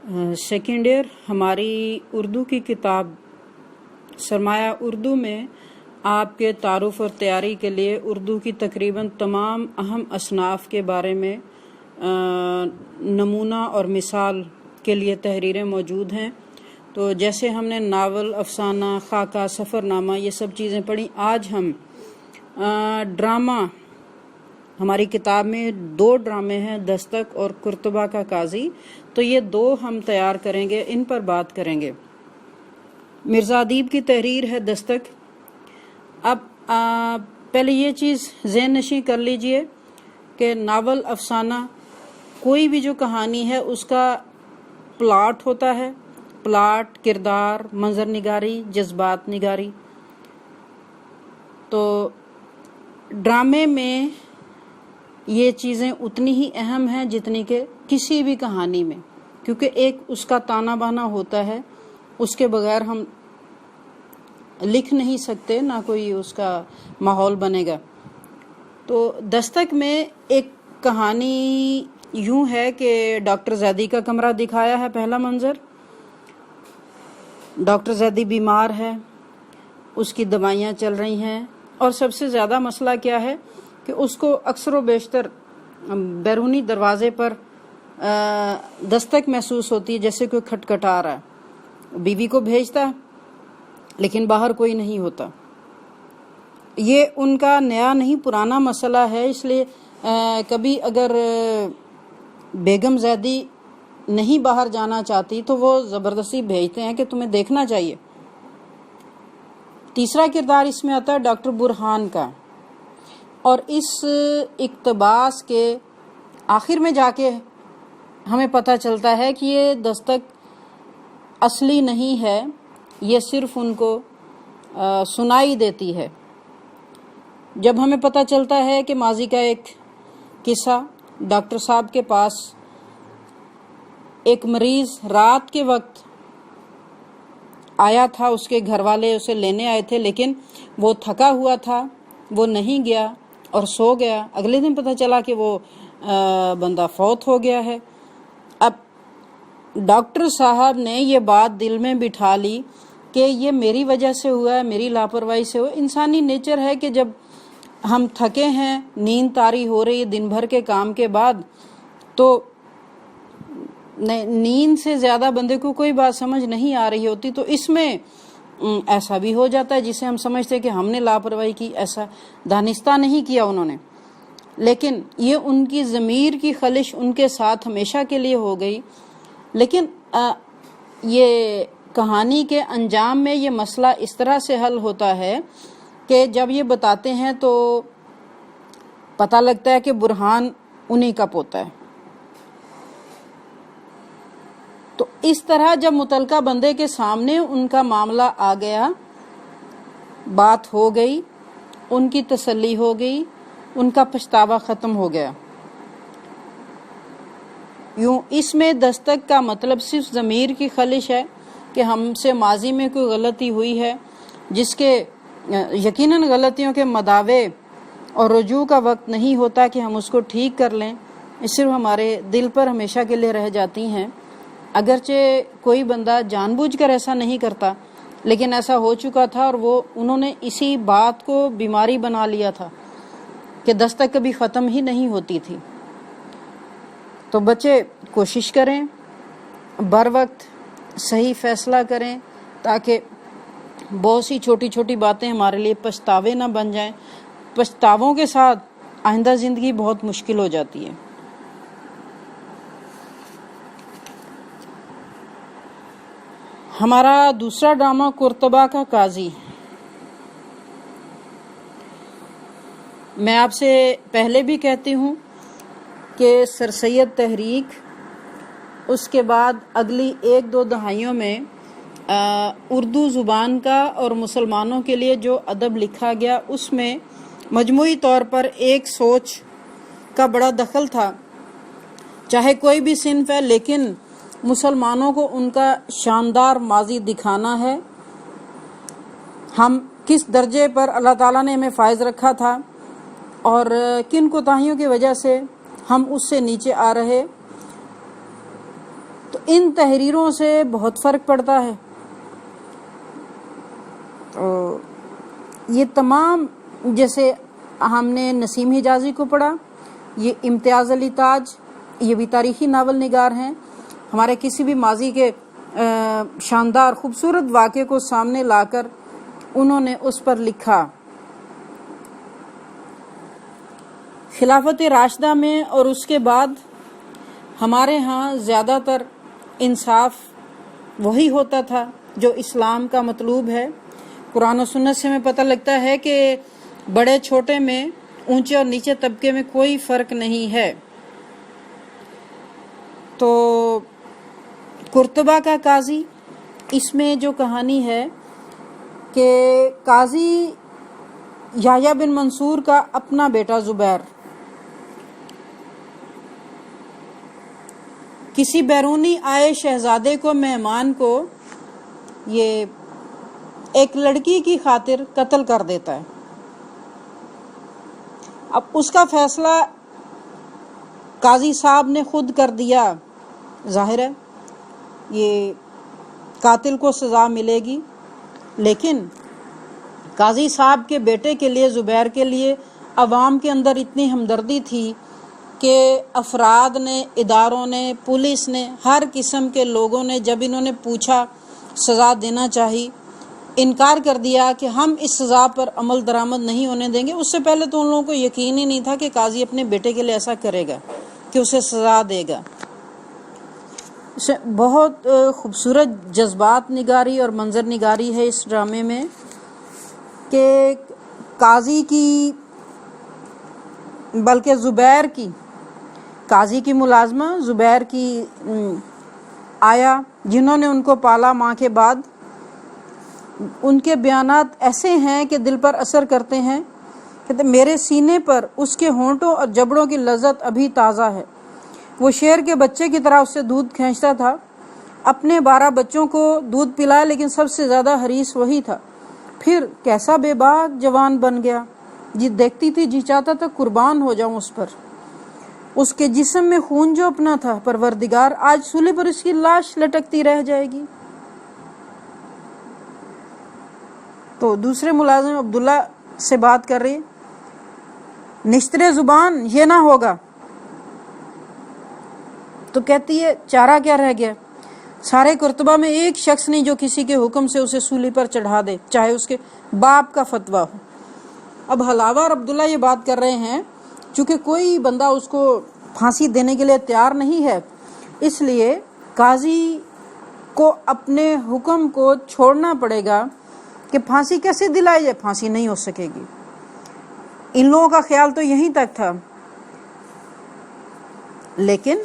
Second year ہماری اردو کی کتاب سرمایہ اردو میں آپ کے تعارف اور تیاری کے لیے اردو کی تقریباً تمام اہم اصناف کے بارے میں نمونہ اور مثال کے لیے تحریریں موجود ہیں۔ تو جیسے ہم نے ناول، افسانہ، خاکہ، سفر نامہ یہ سب چیزیں پڑھی، آج ہم ڈرامہ، ہماری کتاب میں 2 ڈرامے ہیں، دستک اور قرطبہ کا قاضی، تو یہ 2 ہم تیار کریں گے، ان پر بات کریں گے۔ مرزا ادیب کی تحریر ہے دستک۔ اب پہلے یہ چیز ذہن نشین کر لیجئے کہ ناول، افسانہ، کوئی بھی جو کہانی ہے اس کا پلاٹ ہوتا ہے، پلاٹ، کردار، منظر نگاری، جذبات نگاری۔ تو ڈرامے میں یہ چیزیں اتنی ہی اہم ہیں جتنی کہ کسی بھی کہانی میں، کیونکہ ایک اس کا تانا بانا ہوتا ہے، اس کے بغیر ہم لکھ نہیں سکتے، نہ کوئی اس کا ماحول بنے گا۔ تو دستک میں ایک کہانی یوں ہے کہ ڈاکٹر زیدی کا کمرہ دکھایا ہے، پہلا منظر۔ ڈاکٹر زیدی بیمار ہے، اس کی دوائیاں چل رہی ہیں، اور سب سے زیادہ مسئلہ کیا ہے کہ اس کو اکثر و بیشتر بیرونی دروازے پر دستک محسوس ہوتی ہے، جیسے کوئی کھٹکھٹا رہا ہے۔ بیوی کو بھیجتا ہے لیکن باہر کوئی نہیں ہوتا۔ یہ ان کا نیا نہیں، پرانا مسئلہ ہے، اس لیے کبھی اگر بیگم زیدی نہیں باہر جانا چاہتی تو وہ زبردستی بھیجتے ہیں کہ تمہیں دیکھنا چاہیے۔ تیسرا کردار اس میں آتا ہے ڈاکٹر برہان کا، اور اس اقتباس کے آخر میں جا کے ہمیں پتہ چلتا ہے کہ یہ دستک اصلی نہیں ہے، یہ صرف ان کو سنائی دیتی ہے۔ جب ہمیں پتہ چلتا ہے کہ ماضی کا ایک قصہ، ڈاکٹر صاحب کے پاس ایک مریض رات کے وقت آیا تھا، اس کے گھر والے اسے لینے آئے تھے، لیکن وہ تھکا ہوا تھا، وہ نہیں گیا اور سو گیا۔ اگلے دن پتہ چلا کہ وہ بندہ فوت ہو گیا ہے۔ اب ڈاکٹر صاحب نے یہ بات دل میں بٹھا لی کہ یہ میری وجہ سے ہوا ہے، میری لاپرواہی سے ہوا۔ انسانی نیچر ہے کہ جب ہم تھکے ہیں، نیند طاری ہو رہی ہے دن بھر کے کام کے بعد، تو نیند سے زیادہ بندے کو کوئی بات سمجھ نہیں آ رہی ہوتی، تو اس میں ایسا بھی ہو جاتا ہے جسے ہم سمجھتے کہ ہم نے لاپرواہی کی، ایسا دانستہ نہیں کیا انہوں نے، لیکن یہ ان کی ضمیر کی خلش ان کے ساتھ ہمیشہ کے لیے ہو گئی۔ لیکن یہ کہانی کے انجام میں یہ مسئلہ اس طرح سے حل ہوتا ہے کہ جب یہ بتاتے ہیں تو پتہ لگتا ہے کہ برہان انہی کا پوتا ہے۔ تو اس طرح جب متعلقہ بندے کے سامنے ان کا معاملہ آ گیا، بات ہو گئی، ان کی تسلی ہو گئی، ان کا پچھتاوا ختم ہو گیا۔ یوں اس میں دستک کا مطلب صرف ضمیر کی خلش ہے کہ ہم سے ماضی میں کوئی غلطی ہوئی ہے، جس کے یقیناً غلطیوں کے مداوع اور رجوع کا وقت نہیں ہوتا کہ ہم اس کو ٹھیک کر لیں، اس صرف ہمارے دل پر ہمیشہ کے لیے رہ جاتی ہیں۔ اگرچہ کوئی بندہ جان بوجھ کر ایسا نہیں کرتا، لیکن ایسا ہو چکا تھا، اور انہوں نے اسی بات کو بیماری بنا لیا تھا کہ دستک کبھی ختم ہی نہیں ہوتی تھی۔ تو بچے کوشش کریں، بر وقت صحیح فیصلہ کریں، تاکہ بہت سی چھوٹی چھوٹی باتیں ہمارے لیے پچھتاوے نہ بن جائیں۔ پچھتاووں کے ساتھ آئندہ زندگی بہت مشکل ہو جاتی ہے۔ ہمارا دوسرا ڈرامہ قرطبہ کا قاضی۔ میں آپ سے پہلے بھی کہتی ہوں کہ سر سید تحریک، اس کے بعد اگلی 1-2 دہائیوں میں اردو زبان کا اور مسلمانوں کے لیے جو ادب لکھا گیا، اس میں مجموعی طور پر ایک سوچ کا بڑا دخل تھا۔ چاہے کوئی بھی صنف ہے، لیکن مسلمانوں کو ان کا شاندار ماضی دکھانا ہے، ہم کس درجے پر اللہ تعالیٰ نے ہمیں فائز رکھا تھا اور کن کوتاہیوں کی وجہ سے ہم اس سے نیچے آ رہے۔ تو ان تحریروں سے بہت فرق پڑتا ہے۔ تو یہ تمام، جیسے ہم نے نسیم حجازی کو پڑھا، یہ امتیاز علی تاج، یہ بھی تاریخی ناول نگار ہیں، ہمارے کسی بھی ماضی کے شاندار خوبصورت واقعے کو سامنے لا کر انہوں نے اس پر لکھا۔ خلافت راشدہ میں اور اس کے بعد ہمارے ہاں زیادہ تر انصاف وہی ہوتا تھا جو اسلام کا مطلوب ہے۔ قرآن و سنت سے ہمیں پتہ لگتا ہے کہ بڑے چھوٹے میں، اونچے اور نیچے طبقے میں کوئی فرق نہیں ہے۔ تو قرطبہ کا قاضی، اس میں جو کہانی ہے کہ قاضی یحییٰ بن منصور کا اپنا بیٹا زبیر کسی بیرونی آئے شہزادے کو، مہمان کو، یہ ایک لڑکی کی خاطر قتل کر دیتا ہے۔ اب اس کا فیصلہ قاضی صاحب نے خود کر دیا، ظاہر ہے یہ قاتل کو سزا ملے گی، لیکن قاضی صاحب کے بیٹے کے لیے، زبیر کے لیے، عوام کے اندر اتنی ہمدردی تھی کہ افراد نے، اداروں نے، پولیس نے، ہر قسم کے لوگوں نے جب انہوں نے پوچھا سزا دینا چاہیے، انکار کر دیا کہ ہم اس سزا پر عمل درآمد نہیں ہونے دیں گے۔ اس سے پہلے تو ان لوگوں کو یقین ہی نہیں تھا کہ قاضی اپنے بیٹے کے لیے ایسا کرے گا کہ اسے سزا دے گا۔ بہت خوبصورت جذبات نگاری اور منظر نگاری ہے اس ڈرامے میں کہ قاضی کی، بلکہ زبیر کی، قاضی کی ملازمہ زبیر کی آیا جنہوں نے ان کو پالا ماں کے بعد، ان کے بیانات ایسے ہیں کہ دل پر اثر کرتے ہیں۔ کہتے میرے سینے پر اس کے ہونٹوں اور جبڑوں کی لذت ابھی تازہ ہے۔ وہ شیر کے بچے کی طرح اس سے دودھ کھینچتا تھا، اپنے 12 بچوں کو دودھ پلایا، لیکن سب سے زیادہ حریص وہی تھا۔ پھر کیسا بے باک جوان بن گیا، جی دیکھتی تھی جی چاہتا تھا قربان ہو جاؤں اس پر۔ اس کے جسم میں خون جو اپنا تھا، پروردگار آج سولے پر اس کی لاش لٹکتی رہ جائے گی۔ تو دوسرے ملازم عبداللہ سے بات کر رہی، نشتر زبان یہ نہ ہوگا۔ تو کہتی ہے چارہ کیا رہ گیا، سارے قرطبہ میں ایک شخص نہیں جو کسی کے حکم سے اسے سولی پر چڑھا دے، چاہے اس کے باپ کا فتویٰ ہو۔ اب حلاوہ اور عبداللہ یہ بات کر رہے ہیں، چونکہ کوئی بندہ اس کو پھانسی دینے کے لیے تیار نہیں ہے، اس لیے قاضی کو اپنے حکم کو چھوڑنا پڑے گا کہ پھانسی کیسے دلائی جائے، پھانسی نہیں ہو سکے گی۔ ان لوگوں کا خیال تو یہیں تک تھا، لیکن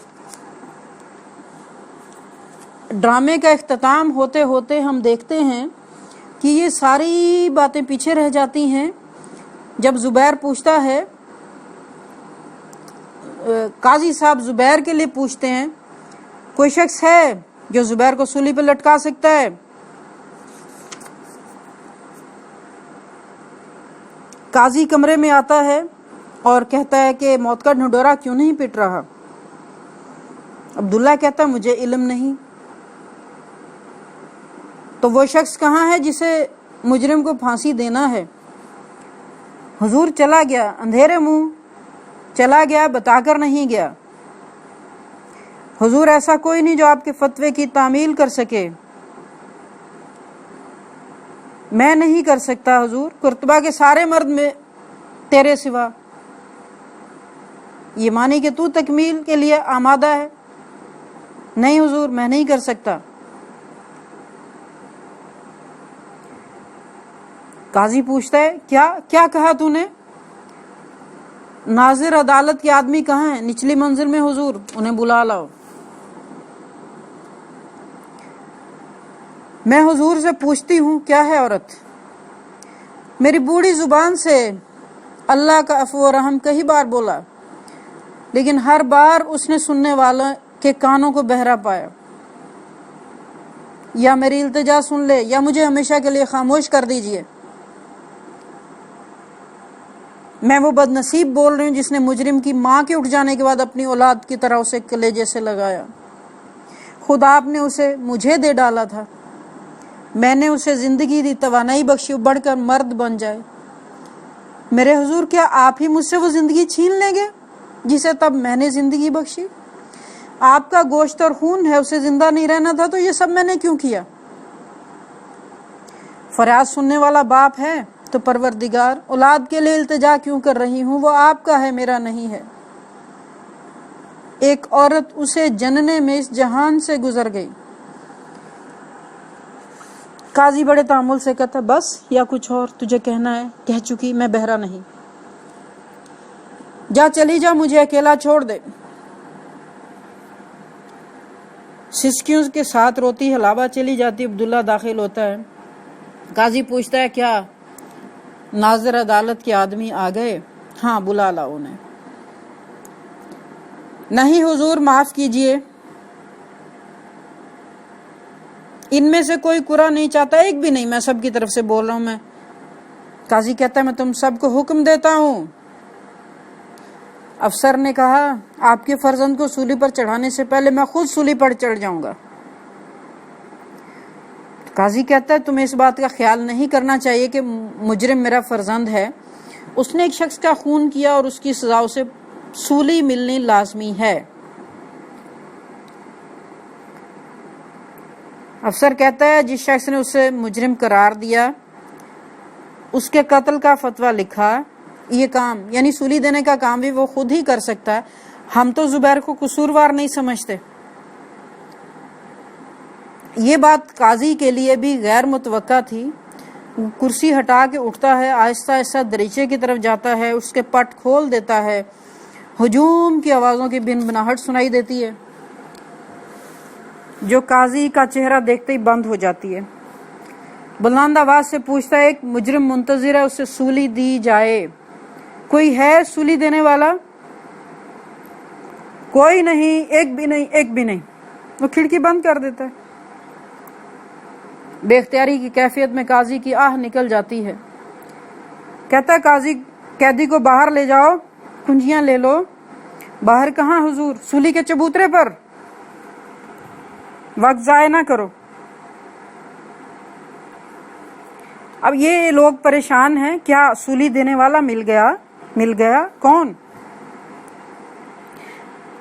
ڈرامے کا اختتام ہوتے ہوتے ہم دیکھتے ہیں کہ یہ ساری باتیں پیچھے رہ جاتی ہیں۔ جب زبیر پوچھتا ہے، قاضی صاحب زبیر کے لیے پوچھتے ہیں، کوئی شخص ہے جو زبیر کو سولی پہ لٹکا سکتا ہے؟ قاضی کمرے میں آتا ہے اور کہتا ہے کہ موت کا ڈھنڈورا کیوں نہیں پٹ رہا؟ عبداللہ کہتا ہے مجھے علم نہیں۔ تو وہ شخص کہاں ہے جسے مجرم کو پھانسی دینا ہے؟ حضور چلا گیا، اندھیرے منہ چلا گیا، بتا کر نہیں گیا۔ حضور ایسا کوئی نہیں جو آپ کے فتوے کی تعمیل کر سکے۔ میں نہیں کر سکتا حضور، قرطبہ کے سارے مرد میں تیرے سوا۔ یہ مانی کہ تو تکمیل کے لیے آمادہ ہے؟ نہیں حضور میں نہیں کر سکتا۔ قاضی پوچھتا ہے کیا کہا تو نے؟ ناظر عدالت کے آدمی کہاں ہیں؟ نچلی منزل میں حضور، انہیں بلا لاؤ۔ میں حضور سے پوچھتی ہوں کیا ہے عورت؟ میری بوڑھی زبان سے اللہ کا عفو و رحم کئی بار بولا، لیکن ہر بار اس نے سننے والوں کے کانوں کو بہرا پایا۔ یا میری التجا سن لے یا مجھے ہمیشہ کے لیے خاموش کر دیجئے۔ میں وہ بد نصیب بول رہی ہوں جس نے مجرم کی ماں کے اٹھ جانے کے بعد اپنی اولاد کی طرح اسے کلیجے سے لگایا۔ خود آپ نے اسے مجھے دے ڈالا تھا، میں نے اسے زندگی دی، توانائی بخشی، بڑھ کر مرد بن جائے۔ میرے حضور کیا آپ ہی مجھ سے وہ زندگی چھین لیں گے جسے تب میں نے زندگی بخشی؟ آپ کا گوشت اور خون ہے، اسے زندہ نہیں رہنا تھا تو یہ سب میں نے کیوں کیا؟ فریاد سننے والا باپ ہے تو پروردگار اولاد کے لیے التجا کیوں کر رہی ہوں؟ وہ آپ کا ہے، میرا نہیں ہے۔ ایک عورت اسے جننے میں اس جہان سے گزر گئی۔ قاضی بڑے تامل سے کہتا، بس یا کچھ اور تجھے کہنا ہے؟ کہہ چکی، میں بہرا نہیں۔ جا چلی جا، مجھے اکیلا چھوڑ دے۔ سسکیوں کے ساتھ روتی حلابہ چلی جاتی، عبداللہ داخل ہوتا ہے۔ قاضی پوچھتا ہے، کیا ناظر عدالت کے آدمی آ گئے؟ ہاں، بلا لاؤ انہیں۔ نہیں حضور، معاف کیجئے، ان میں سے کوئی کرا نہیں چاہتا، ایک بھی نہیں، میں سب کی طرف سے بول رہا ہوں۔ میں قاضی کہتا ہے، میں تم سب کو حکم دیتا ہوں۔ افسر نے کہا، آپ کے فرزند کو سولی پر چڑھانے سے پہلے میں خود سولی پر چڑھ جاؤں گا۔ قاضی کہتا ہے، تمہیں اس بات کا خیال نہیں کرنا چاہیے کہ مجرم میرا فرزند ہے، اس نے ایک شخص کا خون کیا اور اس کی سزا اسے سولی ملنی لازمی ہے۔ افسر کہتا ہے، جس شخص نے اسے مجرم قرار دیا، اس کے قتل کا فتویٰ لکھا، یہ کام یعنی سولی دینے کا کام بھی وہ خود ہی کر سکتا ہے، ہم تو زبیر کو قصوروار نہیں سمجھتے۔ یہ بات قاضی کے لیے بھی غیر متوقع تھی۔ وہ کرسی ہٹا کے اٹھتا ہے، آہستہ آہستہ دریچے کی طرف جاتا ہے، اس کے پٹ کھول دیتا ہے، ہجوم کی آوازوں کی بن بناہٹ سنائی دیتی ہے جو قاضی کا چہرہ دیکھتے ہی بند ہو جاتی ہے۔ بلند آواز سے پوچھتا ہے، ایک مجرم منتظر ہے، اسے سولی دی جائے، کوئی ہے سولی دینے والا؟ کوئی نہیں، ایک بھی نہیں، ایک بھی نہیں۔ وہ کھڑکی بند کر دیتا ہے۔ بے اختیاری کی کیفیت میں قاضی کی آہ نکل جاتی ہے۔ کہتا ہے، قاضی قیدی کو باہر لے جاؤ، کنجیاں لے لو۔ باہر کہاں حضور؟ سولی کے چبوترے پر، وقت ضائع نہ کرو۔ اب یہ لوگ پریشان ہیں، کیا سولی دینے والا مل گیا؟ کون؟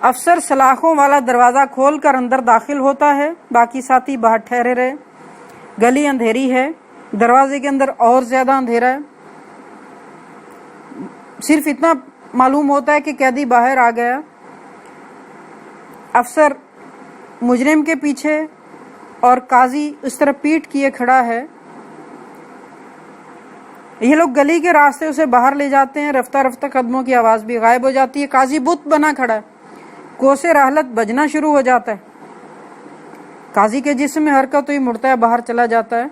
افسر سلاخوں والا دروازہ کھول کر اندر داخل ہوتا ہے، باقی ساتھی باہر ٹھہرے رہے۔ گلی اندھیری ہے، دروازے کے اندر اور زیادہ اندھیرا ہے۔ صرف اتنا معلوم ہوتا ہے کہ قیدی باہر آ گیا۔ افسر مجرم کے پیچھے اور قاضی اس طرح پیٹ کیے کھڑا ہے۔ یہ لوگ گلی کے راستے اسے باہر لے جاتے ہیں، رفتہ رفتہ قدموں کی آواز بھی غائب ہو جاتی ہے۔ قاضی بت بنا کھڑا ہے، کوسے رحلت بجنا شروع ہو جاتا ہے۔ قاضی کے جسم میں حرکت ہوئی، مڑتا ہے، باہر چلا جاتا ہے۔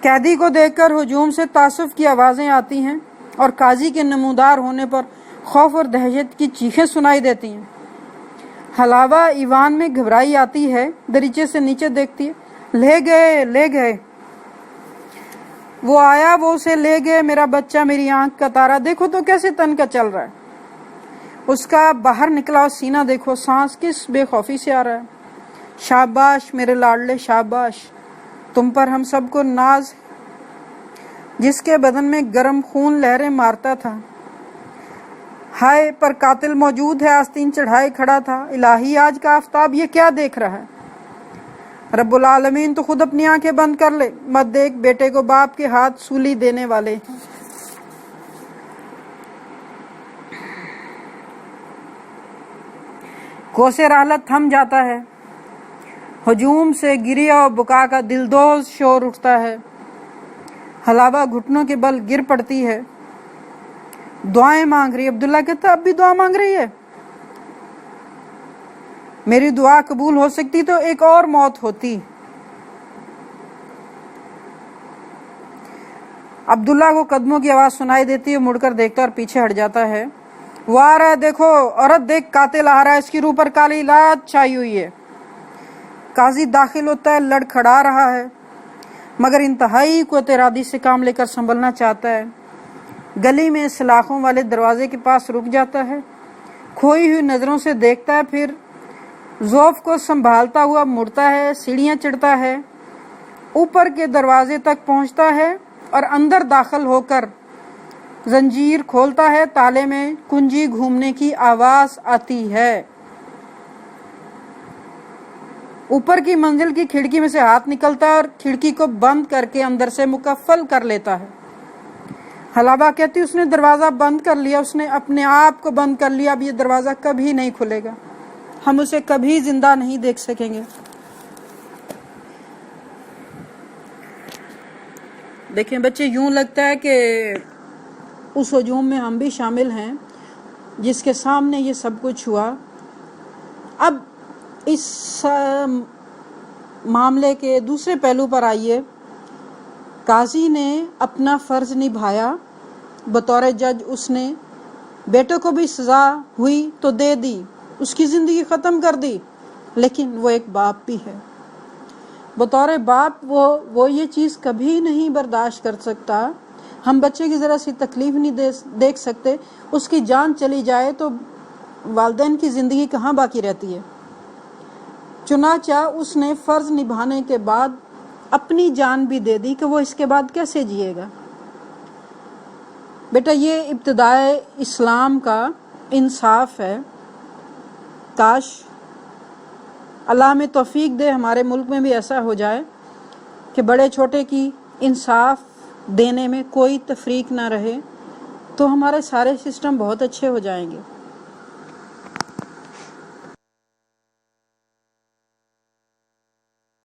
قیدی کو دیکھ کر ہجوم سے تعصب کی آوازیں آتی ہیں اور قاضی کے نمودار ہونے پر خوف اور دہشت کی چیخیں سنائی دیتی ہیں۔ حلاوہ ایوان میں گھبرائی آتی ہے، دریچے سے نیچے دیکھتی ہے، لے گئے، وہ آیا، وہ اسے لے گئے، میرا بچہ، میری آنکھ کا تارا، دیکھو تو کیسے تن کا چل رہا ہے، اس کا باہر نکلا سینہ دیکھو، سانس کس بے خوفی سے آ رہا ہے۔ شاباش میرے لاڈلے، شاباش، تم پر ہم سب کو ناز، جس کے بدن میں گرم خون لہریں مارتا تھا۔ ہائے، پر قاتل موجود ہے، آستین چڑھائے کھڑا تھا۔ الہی، آج کا آفتاب یہ کیا دیکھ رہا ہے؟ رب العالمین تو خود اپنی آنکھیں بند کر لے، مت دیکھ بیٹے کو باپ کے ہاتھ سولی دینے والے ہیں۔ کوسے رحلت تھم جاتا ہے، ہجوم سے گریہ اور بکا کا دلدوز شور اٹھتا ہے۔ حلاوہ گھٹنوں کے بل گر پڑتی ہے، دعائیں مانگ رہی۔ عبداللہ کہتا، اب بھی دعا مانگ رہی ہے؟ میری دعا قبول ہو سکتی تو ایک اور موت ہوتی۔ عبداللہ کو قدموں کی آواز سنائی دیتی ہے، مڑ کر دیکھتا اور پیچھے ہٹ جاتا ہے۔ وہ آ رہا ہے، دیکھو عورت، دیکھ قاتل آ رہا ہے، اس کی روح پر کالی لات چھائی ہوئی ہے۔ قاضی داخل ہوتا ہے، لڑکھڑا رہا ہے مگر انتہائی قوت ارادی سے کام لے کر سنبھلنا چاہتا ہے۔ گلی میں سلاخوں والے دروازے کے پاس رک جاتا ہے، کھوئی ہوئی نظروں سے دیکھتا ہے، پھر ضعف کو سنبھالتا ہوا مڑتا ہے، سیڑھیاں چڑھتا ہے، اوپر کے دروازے تک پہنچتا ہے اور اندر داخل ہو کر زنجیر کھولتا ہے، تالے میں کنجی گھومنے کی آواز آتی ہے۔ اوپر کی منزل کی کھڑکی میں سے ہاتھ نکلتا ہے اور کھڑکی کو بند کر کے اندر سے مکفل کر لیتا ہے۔ حلابہ کہتی اس نے دروازہ بند کر لیا، اس نے اپنے آپ کو بند کر لیا، اب یہ دروازہ کبھی نہیں کھلے گا، ہم اسے کبھی زندہ نہیں دیکھ سکیں گے۔ دیکھیں بچے، یوں لگتا ہے کہ اس ہجوم میں ہم بھی شامل ہیں جس کے سامنے یہ سب کچھ ہوا۔ اب اس معاملے کے دوسرے پہلو پر آئیے۔ قاضی نے اپنا فرض نبھایا، بطور جج اس نے بیٹے کو بھی سزا ہوئی تو دے دی، اس کی زندگی ختم کر دی، لیکن وہ ایک باپ بھی ہے۔ بطور باپ وہ یہ چیز کبھی نہیں برداشت کر سکتا۔ ہم بچے کی ذرا سی تکلیف نہیں دیکھ سکتے، اس کی جان چلی جائے تو والدین کی زندگی کہاں باقی رہتی ہے۔ چنانچہ اس نے فرض نبھانے کے بعد اپنی جان بھی دے دی کہ وہ اس کے بعد کیسے جیے گا۔ بیٹا، یہ ابتدائے اسلام کا انصاف ہے۔ کاش اللہ ہمیں توفیق دے ہمارے ملک میں بھی ایسا ہو جائے کہ بڑے چھوٹے کی انصاف دینے میں کوئی تفریق نہ رہے، تو ہمارے سارے سسٹم بہت اچھے ہو جائیں گے۔